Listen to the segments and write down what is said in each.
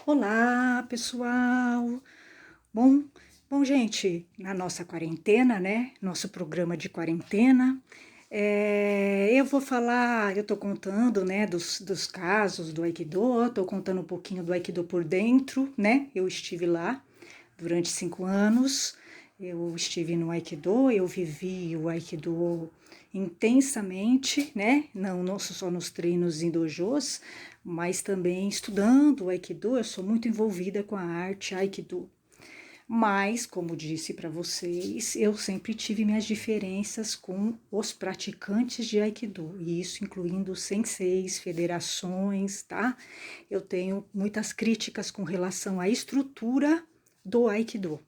Olá, pessoal! Bom, bom, gente, na nossa quarentena, né? Nosso programa de quarentena, eu vou falar, eu tô contando, né, dos casos do Aikido, tô contando um pouquinho do Aikido por dentro, né? Eu estive lá durante 5 anos, eu estive no Aikido, eu vivi o Aikido intensamente, né? Não só nos treinos em dojos, mas também estudando o Aikido. Eu sou muito envolvida com a arte Aikido. Mas, como disse para vocês, eu sempre tive minhas diferenças com os praticantes de Aikido, e isso incluindo senseis, federações, tá? Eu tenho muitas críticas com relação à estrutura do Aikido.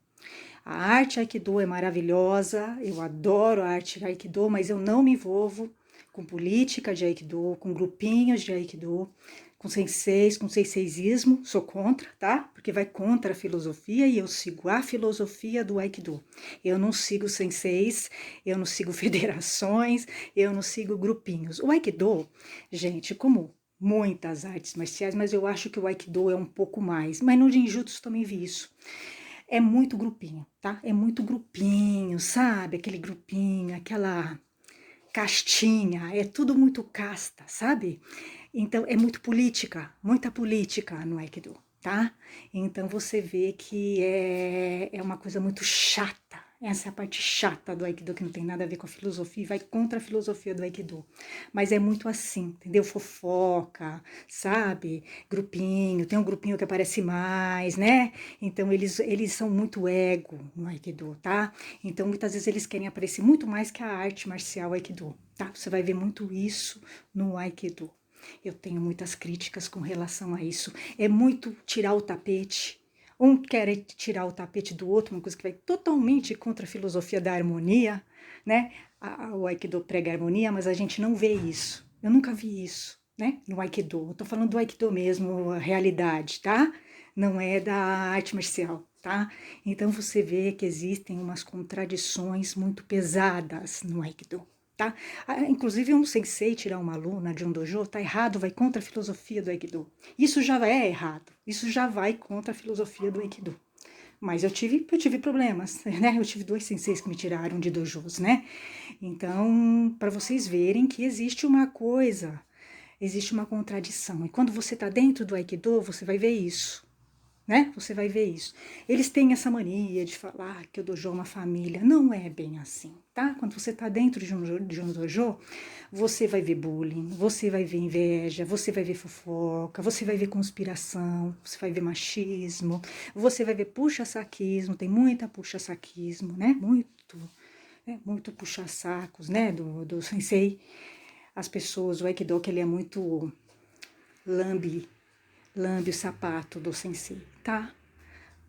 A arte Aikido é maravilhosa, eu adoro a arte Aikido, mas eu não me envolvo com política de Aikido, com grupinhos de Aikido, com senseis, com senseisismo, sou contra, tá? Porque vai contra a filosofia e eu sigo a filosofia do Aikido. Eu não sigo senseis, eu não sigo federações, eu não sigo grupinhos. O Aikido, gente, como muitas artes marciais, mas eu acho que o Aikido é um pouco mais. Mas no Jinjutsu também vi isso. É muito grupinho, tá? É muito grupinho, sabe? Aquele grupinho, aquela castinha, é tudo muito casta, sabe? Então é muito política, muita política no Aikido, tá? Então você vê que é uma coisa muito chata. Essa é a parte chata do Aikido, que não tem nada a ver com a filosofia, vai contra a filosofia do Aikido. Mas é muito assim, entendeu? Fofoca, sabe? Grupinho, tem um grupinho que aparece mais, né? Então eles são muito ego no Aikido, tá? Então muitas vezes eles querem aparecer muito mais que a arte marcial Aikido, tá? Você vai ver muito isso no Aikido. Eu tenho muitas críticas com relação a isso. É muito tirar o tapete. Um quer tirar o tapete do outro, uma coisa que vai totalmente contra a filosofia da harmonia, né? O Aikido prega a harmonia, mas a gente não vê isso. Eu nunca vi isso, né? No Aikido. Eu tô falando do Aikido mesmo, a realidade, tá? Não é da arte marcial, tá? Então você vê que existem umas contradições muito pesadas no Aikido. Tá? Inclusive, um sensei tirar uma aluna de um dojo tá errado, vai contra a filosofia do Aikido. Isso já é errado, isso já vai contra a filosofia do Aikido. Mas eu tive problemas, né? Eu tive 2 senseis que me tiraram de dojos, né? Então, para vocês verem que existe uma coisa, existe uma contradição. E quando você tá dentro do Aikido, você vai ver isso, né? Você vai ver isso. Eles têm essa mania de falar que o dojo é uma família. Não é bem assim, tá? Quando você tá dentro de um dojo, você vai ver bullying, você vai ver inveja, você vai ver fofoca, você vai ver conspiração, você vai ver machismo, você vai ver puxa-saquismo, tem muita puxa-saquismo, né? Muito puxa-sacos, né? Do sensei. As pessoas, o Aikido, que ele é muito lambe lambe o sapato do sensei, tá?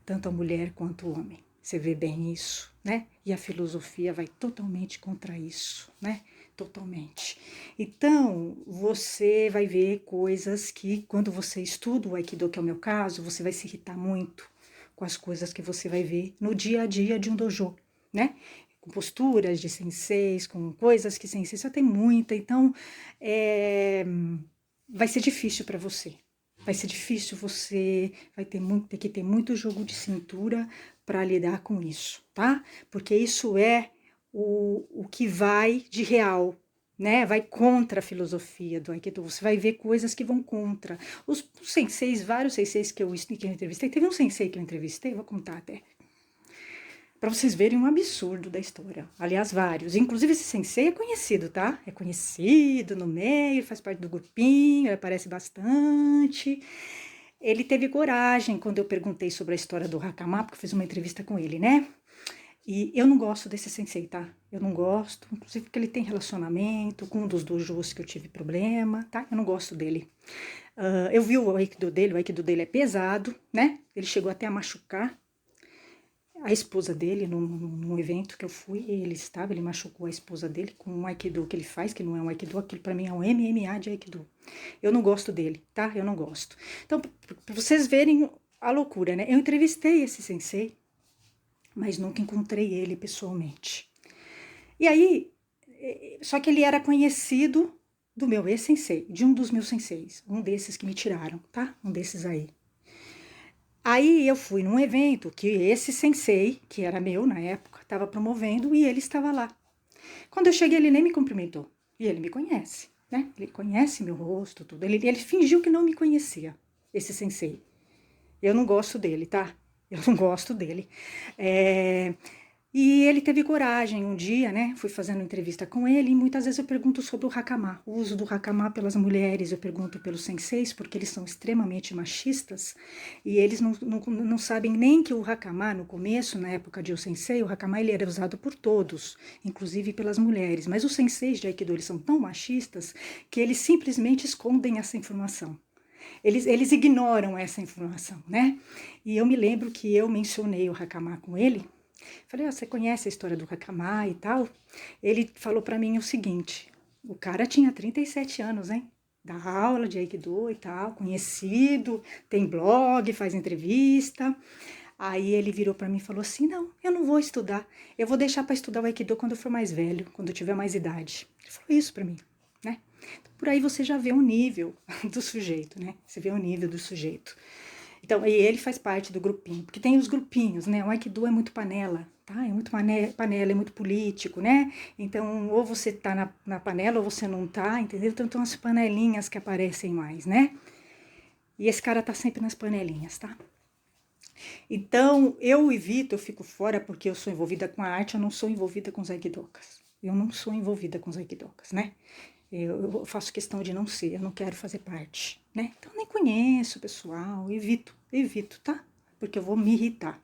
Tanto a mulher quanto o homem. Você vê bem isso, né? E a filosofia vai totalmente contra isso, né? Totalmente. Então, você vai ver coisas que, quando você estuda o Aikido, que é o meu caso, você vai se irritar muito com as coisas que você vai ver no dia a dia de um dojo, né? Com posturas de senseis, com coisas que sensei só tem muita, então vai ser difícil para você. Vai ser difícil, você vai ter que ter muito jogo de cintura para lidar com isso, tá? Porque isso é o que vai de real, né? Vai contra a filosofia do Aikido. Você vai ver coisas que vão contra. Os senseis, vários senseis que eu entrevistei, teve um sensei que eu entrevistei, vou contar até, para vocês verem um absurdo da história. Aliás, vários. Inclusive, esse sensei é conhecido, tá? É conhecido no meio, faz parte do grupinho, aparece bastante. Ele teve coragem quando eu perguntei sobre a história do Hakama, porque eu fiz uma entrevista com ele, né? E eu não gosto desse sensei, tá? Eu não gosto, inclusive porque ele tem relacionamento com um dos dojos que eu tive problema, tá? Eu não gosto dele. Eu vi o Aikido dele é pesado, né? Ele chegou até a machucar a esposa dele num evento que eu fui, ele machucou a esposa dele com um Aikido que ele faz, que não é um Aikido, aquilo pra mim é um MMA de Aikido. Eu não gosto dele, tá? Eu não gosto. Então, pra vocês verem a loucura, né? Eu entrevistei esse sensei, mas nunca encontrei ele pessoalmente. E aí, só que ele era conhecido do meu ex-sensei, de um dos meus senseis, um desses que me tiraram, tá? Um desses aí. Aí eu fui num evento que esse sensei, que era meu na época, estava promovendo e ele estava lá. Quando eu cheguei, ele nem me cumprimentou. E ele me conhece, né? Ele conhece meu rosto, tudo. Ele fingiu que não me conhecia, esse sensei. Eu não gosto dele, tá? Eu não gosto dele. É, e ele teve coragem um dia, né? Fui fazendo entrevista com ele e muitas vezes eu pergunto sobre o hakama, o uso do hakama pelas mulheres, eu pergunto pelos senseis, porque eles são extremamente machistas e eles não sabem nem que o hakama, no começo, na época de o sensei, o hakama ele era usado por todos, inclusive pelas mulheres, mas os senseis de Aikido eles são tão machistas que eles simplesmente escondem essa informação. Eles ignoram essa informação, né? E eu me lembro que eu mencionei o hakama com ele. Falei, você conhece a história do hakama e tal? Ele falou para mim o seguinte, o cara tinha 37 anos, hein? Dá aula de Aikido e tal, conhecido, tem blog, faz entrevista. Aí ele virou para mim e falou assim, não, eu não vou estudar, eu vou deixar para estudar o Aikido quando eu for mais velho, quando eu tiver mais idade. Ele falou isso para mim, né? Então, por aí você já vê o nível do sujeito, né? Você vê o nível do sujeito. Então, e ele faz parte do grupinho, porque tem os grupinhos, né? O Aikido é muito panela, tá? É muito panela, é muito político, né? Então, ou você tá na panela ou você não tá, entendeu? Então, tem umas panelinhas que aparecem mais, né? E esse cara tá sempre nas panelinhas, tá? Então, eu evito, eu fico fora porque eu sou envolvida com a arte, eu não sou envolvida com os aikidokas. Eu não sou envolvida com os aikidokas, né? Eu faço questão de não ser, eu não quero fazer parte, né? Então, nem conheço o pessoal, evito, tá? Porque eu vou me irritar.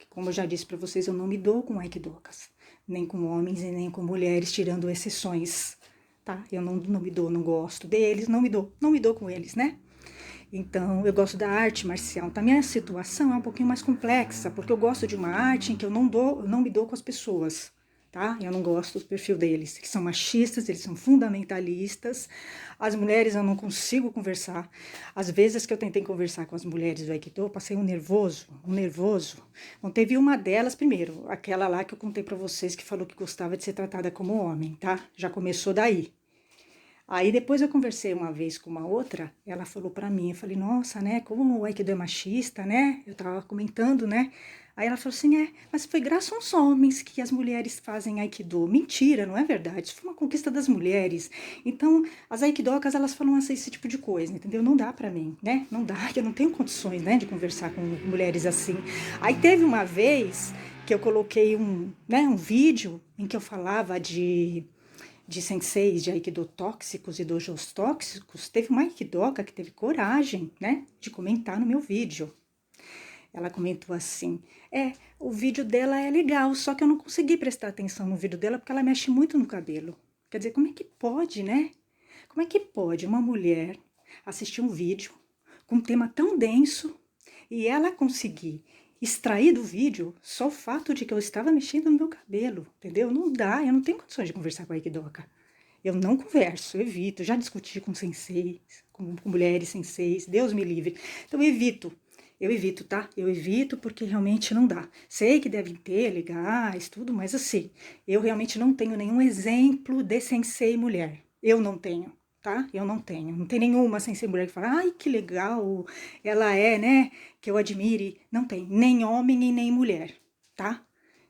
Como eu já disse para vocês, eu não me dou com aikidokas, nem com homens e nem com mulheres, tirando exceções, tá? Eu não me dou, não gosto deles, não me dou com eles, né? Então, eu gosto da arte marcial. Então, a minha situação é um pouquinho mais complexa, porque eu gosto de uma arte em que eu não me dou com as pessoas, tá? Eu não gosto do perfil deles. Eles são machistas, eles são fundamentalistas. As mulheres eu não consigo conversar. Às vezes que eu tentei conversar com as mulheres do Aikido, eu passei um nervoso. Bom, teve uma delas, primeiro, aquela lá que eu contei pra vocês que falou que gostava de ser tratada como homem, tá? Já começou daí. Aí depois eu conversei uma vez com uma outra, ela falou pra mim, eu falei, nossa, né, como o Aikido é machista, né, eu tava comentando, né, aí ela falou assim, mas foi graças aos homens que as mulheres fazem Aikido. Mentira, não é verdade, isso foi uma conquista das mulheres. Então, as Aikidokas, elas falam assim, esse tipo de coisa, entendeu? Não dá pra mim, né, não dá, eu não tenho condições, né, de conversar com mulheres assim. Aí teve uma vez que eu coloquei um vídeo em que eu falava de senseis de Aikido tóxicos e dojos tóxicos, teve uma Aikidoka que teve coragem, né, de comentar no meu vídeo. Ela comentou assim, o vídeo dela é legal, só que eu não consegui prestar atenção no vídeo dela porque ela mexe muito no cabelo. Quer dizer, como é que pode, né? Como é que pode uma mulher assistir um vídeo com um tema tão denso e ela conseguir extrair do vídeo só o fato de que eu estava mexendo no meu cabelo, entendeu? Não dá, eu não tenho condições de conversar com a Aikidoka. Eu não converso, eu evito. Já discuti com senseis, com mulheres senseis, Deus me livre. Então eu evito, tá? Eu evito porque realmente não dá. Sei que devem ter legais, tudo, mas assim, eu realmente não tenho nenhum exemplo de sensei mulher. Eu não tenho, tá? Eu não tenho. Não tem nenhuma sensei mulher que fala, ai, que legal, ela é, né? Que eu admire. Não tem, nem homem e nem mulher, tá?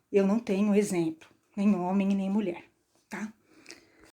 Eu não tenho exemplo, nem homem e nem mulher.